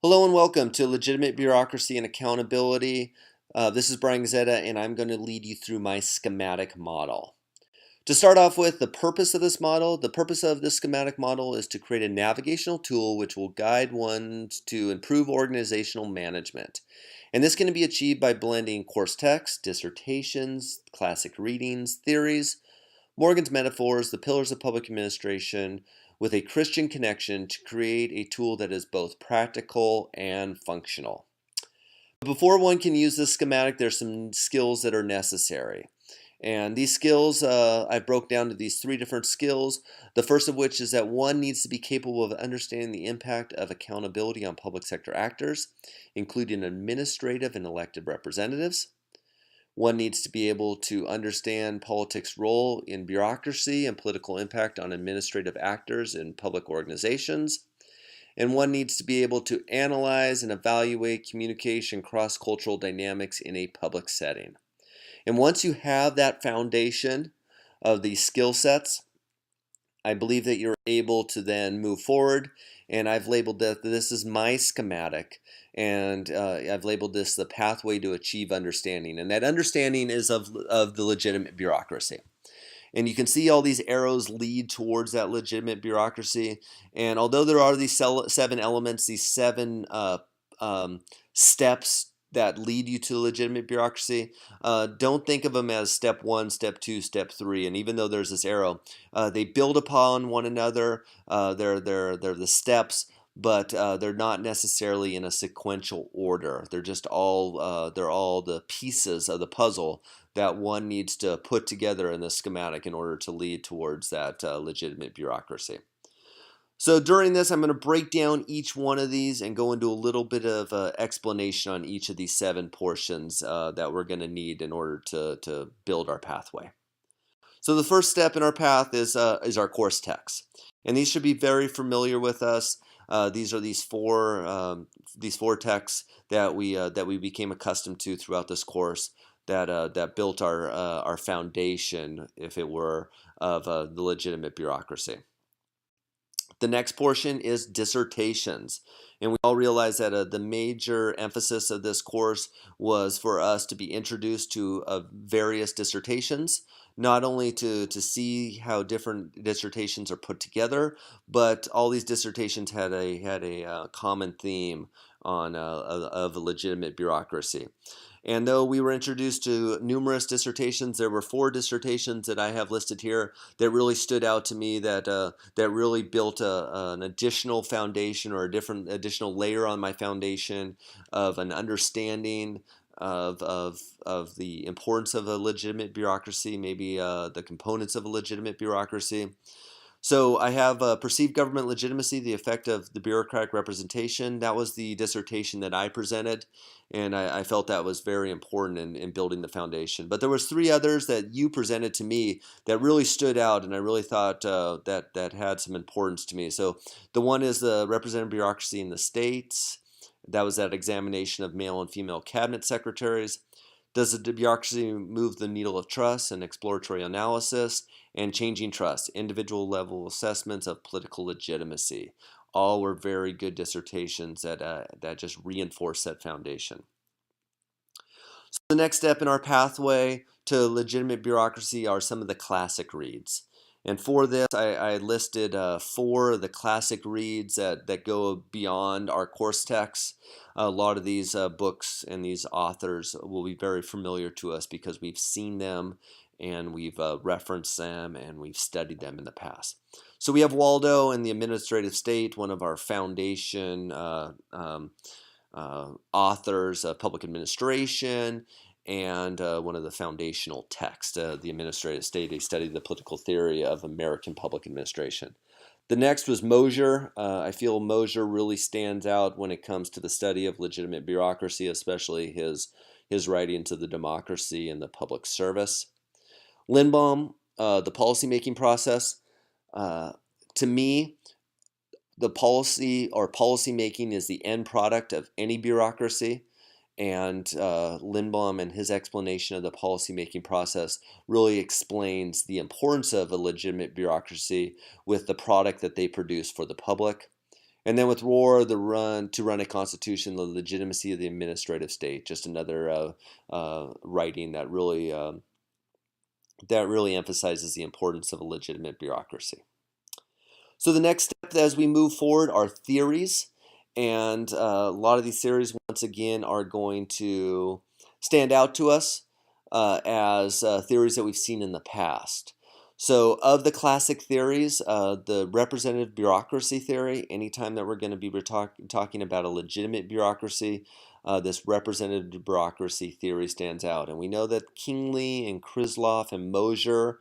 Hello and welcome to Legitimate Bureaucracy and Accountability. This is Brian Gazzetta, and I'm going to lead you through my schematic model. To start off with, the purpose of this model, the purpose of this schematic model is to create a navigational tool which will guide one to improve organizational management. And this can be achieved by blending course text, dissertations, classic readings, theories, Morgan's metaphors, the pillars of public administration, with a Christian connection to create a tool that is both practical and functional. Before one can use this schematic, there's some skills that are necessary. And these skills, I broke down to these three different skills. The first of which is that one needs to be capable of understanding the impact of accountability on public sector actors, including administrative and elected representatives. One needs to be able to understand politics' role in bureaucracy and political impact on administrative actors in public organizations. And one needs to be able to analyze and evaluate communication cross-cultural dynamics in a public setting. And once you have that foundation of these skill sets, I believe that you're able to then move forward, and I've labeled that this is my schematic, and I've labeled this the pathway to achieve understanding, and that understanding is of the legitimate bureaucracy. And you can see all these arrows lead towards that legitimate bureaucracy, and although there are these seven elements, these seven steps that lead you to legitimate bureaucracy, don't think of them as step one, step two, step three. And even though there's this arrow, they build upon one another. They're the steps, but they're not necessarily in a sequential order. They're just all they're all the pieces of the puzzle that one needs to put together in the schematic in order to lead towards that legitimate bureaucracy. So during this, I'm going to break down each one of these and go into a little bit of explanation on each of these seven portions that we're going to need in order to build our pathway. So the first step in our path is our course text, and these should be very familiar with us. These are these four texts that we became accustomed to throughout this course that built our foundation, if it were, of the legitimate bureaucracy. The next portion is dissertations. And we all realize that the major emphasis of this course was for us to be introduced to various dissertations, not only to see how different dissertations are put together, but all these dissertations had a common theme of legitimate bureaucracy. And though we were introduced to numerous dissertations, there were four dissertations that I have listed here that really stood out to me, that really built an additional foundation, or additional layer on my foundation of an understanding of the importance of a legitimate bureaucracy, maybe the components of a legitimate bureaucracy. So I have Perceived Government Legitimacy, the Effect of the Bureaucratic Representation. That was the dissertation that I presented, and I felt that was very important in building the foundation. But there was three others that you presented to me that really stood out, and I really thought that had some importance to me. So the one is the Representative Bureaucracy in the States. That was that examination of male and female cabinet secretaries. Does the bureaucracy move the needle of trust and exploratory analysis? And changing trust, individual level assessments of political legitimacy. All were very good dissertations that just reinforced that foundation. So the next step in our pathway to legitimate bureaucracy are some of the classic reads. And for this, I listed four of the classic reads that go beyond our course texts. A lot of these books and these authors will be very familiar to us because we've seen them and we've referenced them and we've studied them in the past. So we have Waldo and the Administrative State, one of our foundation authors of public administration, and one of the foundational texts, the Administrative State, a study of the political theory of American public administration. The next was Mosier. I feel Mosier really stands out when it comes to the study of legitimate bureaucracy, especially his writings of the democracy and the public service. Lindbaum, the policymaking process. To me, the policy or policymaking is the end product of any bureaucracy, and Lindbaum and his explanation of the policymaking process really explains the importance of a legitimate bureaucracy with the product that they produce for the public. And then with war, the run to run a constitution, the legitimacy of the administrative state, just another writing that really emphasizes the importance of a legitimate bureaucracy. So the next step as we move forward are theories, and a lot of these theories, once again, are going to stand out to us as theories that we've seen in the past. So of the classic theories, the representative bureaucracy theory, anytime that we're going to be talking about a legitimate bureaucracy, this representative bureaucracy theory stands out. And we know that Kingsley and Krisloff and Mosier,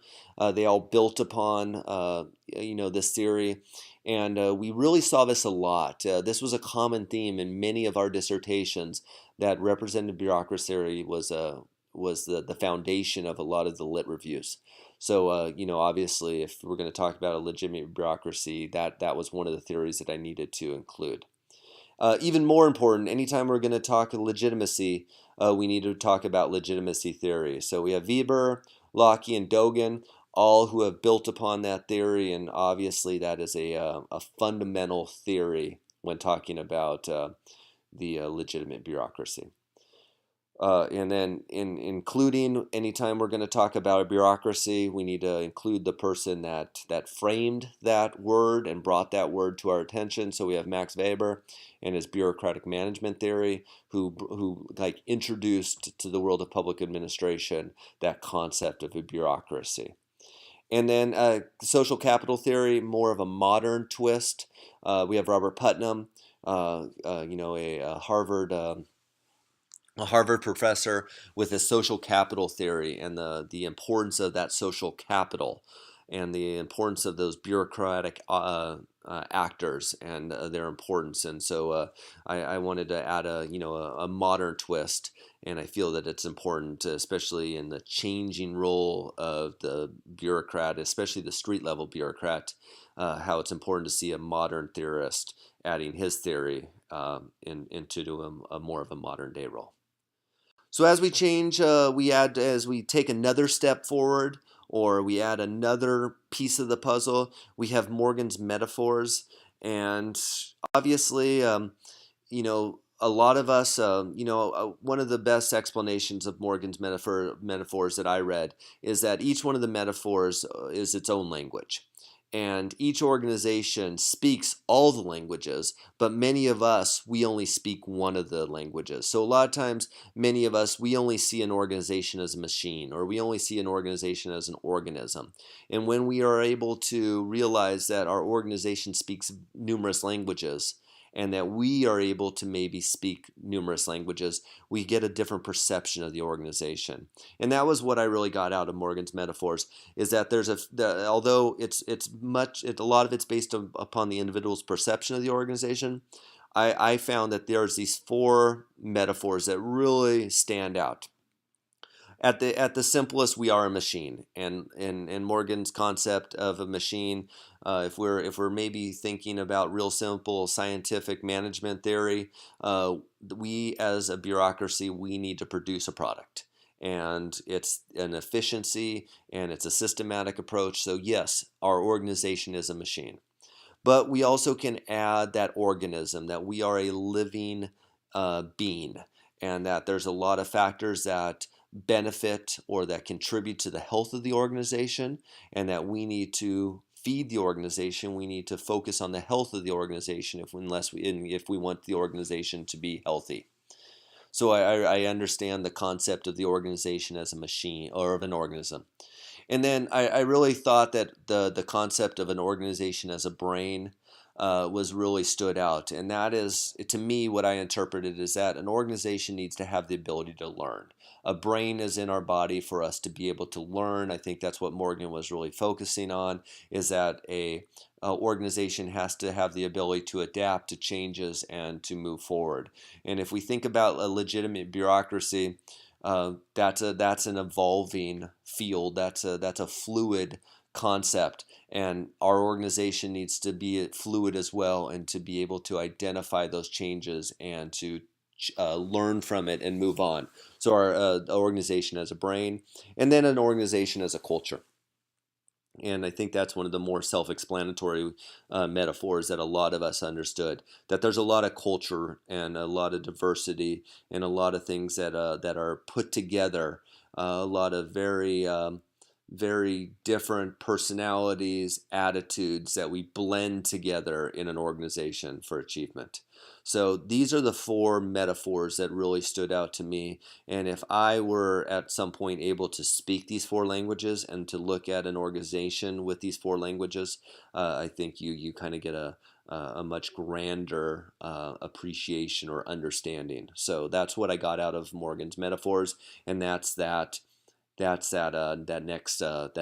they all built upon this theory, and we really saw this a lot. This was a common theme in many of our dissertations, that representative bureaucracy theory was the foundation of a lot of the lit reviews. So obviously, if we're going to talk about a legitimate bureaucracy, that was one of the theories that I needed to include. Even more important, anytime we're going to talk legitimacy, we need to talk about legitimacy theory. So we have Weber, Locke, and Dogen, all who have built upon that theory, and obviously that is a fundamental theory when talking about the legitimate bureaucracy. And then including anytime we're going to talk about a bureaucracy, we need to include the person that framed that word and brought that word to our attention. So we have Max Weber and his bureaucratic management theory, who like introduced to the world of public administration that concept of a bureaucracy. And then social capital theory, more of a modern twist. We have Robert Putnam, a Harvard professor, with his social capital theory and the importance of that social capital and the importance of those bureaucratic actors and their importance. And so I wanted to add a modern twist, and I feel that it's important, especially in the changing role of the bureaucrat, especially the street level bureaucrat, how it's important to see a modern theorist adding his theory into a more of a modern day role. So as we change, as we take another step forward, or we add another piece of the puzzle, we have Morgan's metaphors. And obviously, a lot of us, one of the best explanations of Morgan's metaphors that I read is that each one of the metaphors is its own language. And each organization speaks all the languages, but many of us, we only speak one of the languages. So a lot of times, many of us, we only see an organization as a machine, or we only see an organization as an organism. And when we are able to realize that our organization speaks numerous languages, and that we are able to maybe speak numerous languages, we get a different perception of the organization. And that was what I really got out of Morgan's metaphors, is that although a lot of it's based upon the individual's perception of the organization, I found that there's these four metaphors that really stand out. At the simplest, we are a machine, and in Morgan's concept of a machine, if we're maybe thinking about real simple scientific management theory, we as a bureaucracy, we need to produce a product, and it's an efficiency and it's a systematic approach. So yes, our organization is a machine, but we also can add that organism, that we are a living being, and that there's a lot of factors that benefit or that contribute to the health of the organization, and that we need to feed the organization. We need to focus on the health of the organization if we want the organization to be healthy. So I understand the concept of the organization as a machine or of an organism. And then I really thought that the concept of an organization as a brain was really stood out. And that is, to me, what I interpreted is that an organization needs to have the ability to learn. A brain is in our body for us to be able to learn. I think that's what Morgan was really focusing on, is that a organization has to have the ability to adapt to changes and to move forward. And if we think about a legitimate bureaucracy, that's an evolving field. That's a fluid concept, and our organization needs to be fluid as well, and to be able to identify those changes and to learn from it and move on. So our organization as a brain, and then an organization as a culture. And I think that's one of the more self-explanatory metaphors that a lot of us understood. That there's a lot of culture and a lot of diversity and a lot of things that are put together. A lot of very different personalities, attitudes that we blend together in an organization for achievement. So these are the four metaphors that really stood out to me. And if I were at some point able to speak these four languages and to look at an organization with these four languages, I think you kind of get a much grander appreciation or understanding. So that's what I got out of Morgan's metaphors, and that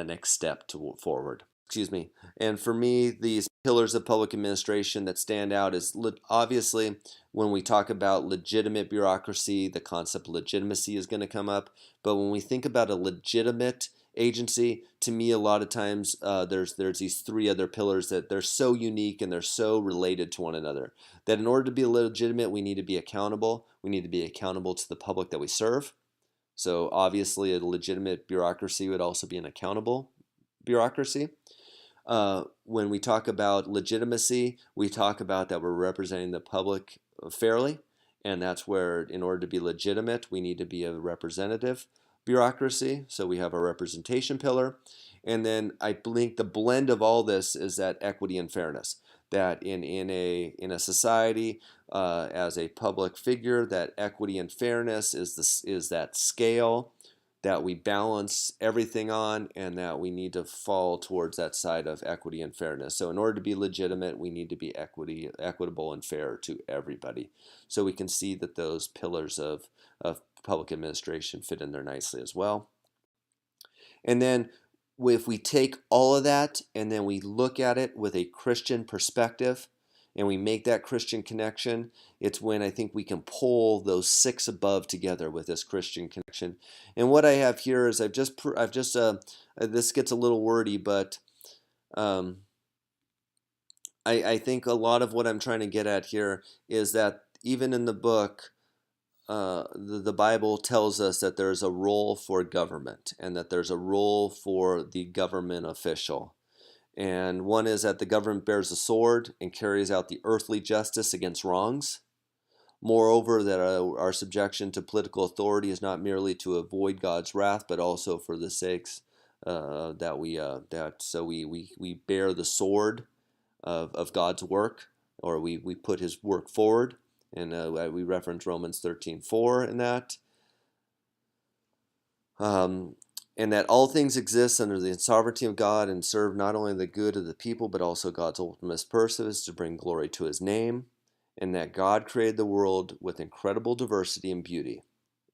next step to forward. Excuse me. And for me, these pillars of public administration that stand out is obviously when we talk about legitimate bureaucracy, the concept of legitimacy is going to come up. But when we think about a legitimate agency, to me, a lot of times there's these three other pillars that they're so unique and they're so related to one another that in order to be legitimate, we need to be accountable. We need to be accountable to the public that we serve. So obviously, a legitimate bureaucracy would also be an accountable bureaucracy. When we talk about legitimacy, we talk about that we're representing the public fairly, and that's where, in order to be legitimate, we need to be a representative bureaucracy. So we have a representation pillar, and then I think the blend of all this is that equity and fairness. That in a society, as a public figure, that equity and fairness is that scale that we balance everything on, and that we need to fall towards that side of equity and fairness. So in order to be legitimate, we need to be equitable and fair to everybody. So we can see that those pillars of public administration fit in there nicely as well. And then if we take all of that and then we look at it with a Christian perspective and we make that Christian connection, it's when I think we can pull those six above together with this Christian connection. And what I have here is this gets a little wordy, but um, I think a lot of what I'm trying to get at here is that even in the book, the Bible tells us that there's a role for government and that there's a role for the government official. And one is that the government bears a sword and carries out the earthly justice against wrongs. Moreover, that our subjection to political authority is not merely to avoid God's wrath, but also for the sakes we bear the sword of God's work, or we put His work forward. And we reference Romans 13:4 in that. And that all things exist under the sovereignty of God and serve not only the good of the people, but also God's ultimate purpose to bring glory to His name. And that God created the world with incredible diversity and beauty.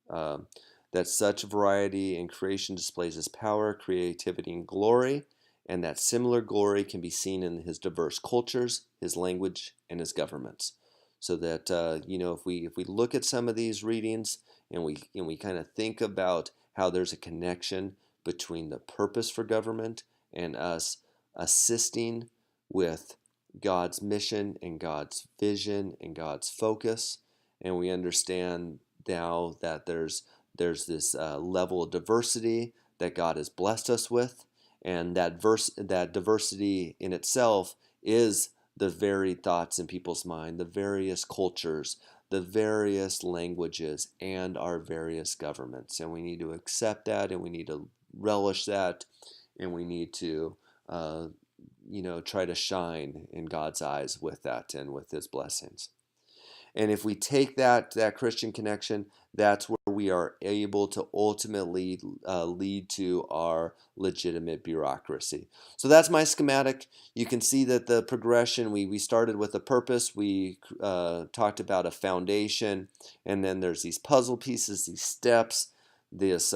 That such variety in creation displays His power, creativity, and glory. And that similar glory can be seen in His diverse cultures, His language, and His governments. So that if we look at some of these readings and we kind of think about how there's a connection between the purpose for government and us assisting with God's mission and God's vision and God's focus, and we understand now that there's this level of diversity that God has blessed us with, and that diversity in itself is the varied thoughts in people's mind, the various cultures, the various languages, and our various governments. And we need to accept that, and we need to relish that, and we need to, try to shine in God's eyes with that and with His blessings. And if we take that Christian connection, that's where we are able to ultimately lead to our legitimate bureaucracy. So that's my schematic. You can see that the progression, we started with a purpose, we talked about a foundation, and then there's these puzzle pieces, these steps, this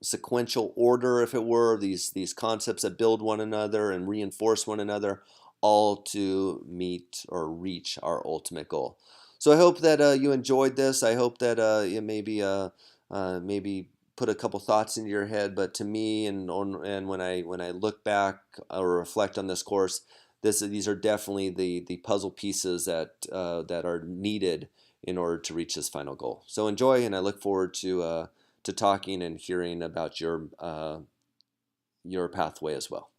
sequential order, if it were, these concepts that build one another and reinforce one another, all to meet or reach our ultimate goal. So I hope that you enjoyed this. I hope that it maybe put a couple thoughts into your head. But to me, and when I look back or reflect on this course, these are definitely the puzzle pieces that are needed in order to reach this final goal. So enjoy, and I look forward to to talking and hearing about your pathway as well.